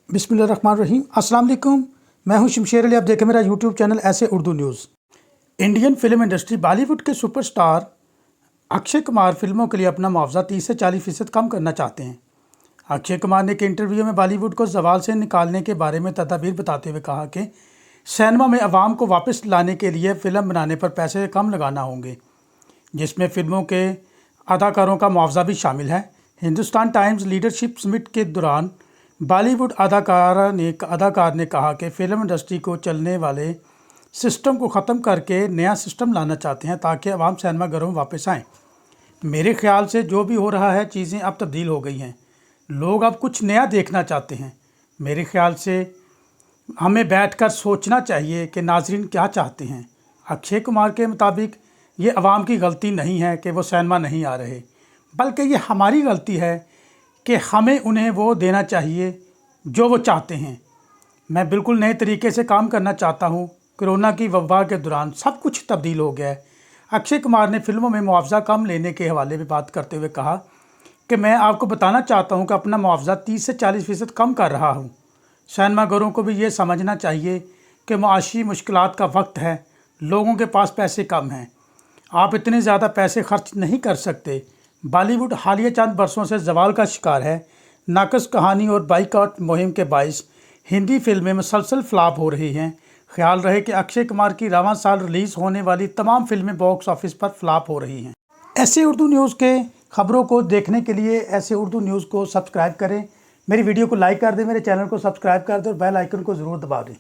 बिस्मिल्लाहिर्रहमानिर्रहीम। अस्सलाम वालेकुम। मैं हूं शमशेर अली। आप देखें मेरा यूट्यूब चैनल ऐसे Urdu news. Indian film industry Bollywood के सुपरस्टार अक्षय कुमार फिल्मों के लिए अपना मुआवजा 30 से 40% कम करना चाहते हैं। अक्षय कुमार ने एक इंटरव्यू में बॉलीवुड को जवाल से निकालने के बारे में तदाबीर बताते हुए कहा कि सिनेमा में अवाम को वापस लाने के लिए फ़िल्म बनाने पर पैसे कम लगाना होंगे, जिसमें फिल्मों के अदाकारों का मुआवजा भी शामिल है। हिंदुस्तान टाइम्स लीडरशिप समिट के दौरान बॉलीवुड अदाकार ने कहा कि फ़िल्म इंडस्ट्री को चलने वाले सिस्टम को ख़त्म करके नया सिस्टम लाना चाहते हैं ताकि अवाम सिनेमा घरों में वापस आएँ। मेरे ख़्याल से जो भी हो रहा है, चीज़ें अब तब्दील हो गई हैं। लोग अब कुछ नया देखना चाहते हैं। मेरे ख़्याल से हमें बैठकर सोचना चाहिए कि नाज़रीन क्या चाहते हैं। अक्षय कुमार के मुताबिक ये अवाम की गलती नहीं है कि वो सिनेमा नहीं आ रहे, बल्कि ये हमारी गलती है कि हमें उन्हें वो देना चाहिए जो वो चाहते हैं। मैं बिल्कुल नए तरीके से काम करना चाहता हूँ। कोरोना की वबा के दौरान सब कुछ तब्दील हो गया है। अक्षय कुमार ने फिल्मों में मुआवजा कम लेने के हवाले में बात करते हुए कहा कि मैं आपको बताना चाहता हूँ कि अपना मुआवजा 30 से 40% कम कर रहा हूँ। सिनेमाघरों को भी ये समझना चाहिए कि माशी मुश्किलात का वक्त है, लोगों के पास पैसे कम हैं, आप इतने ज़्यादा पैसे खर्च नहीं कर सकते। बॉलीवुड हालिया चंद बरसों से जवाल का शिकार है। नाकस कहानी और बाइकआउट मुहिम के बाइस हिंदी फिल्में मुसलसल फ्लॉप हो रही हैं। ख्याल रहे कि अक्षय कुमार की रवां साल रिलीज़ होने वाली तमाम फिल्में बॉक्स ऑफिस पर फ्लॉप हो रही हैं। ऐसे उर्दू न्यूज़ के खबरों को देखने के लिए ऐसे उर्दू न्यूज़ को सब्सक्राइब करें। मेरी वीडियो को लाइक कर दें, मेरे चैनल को सब्सक्राइब कर दें और बेल आइकन को ज़रूर दबा दें।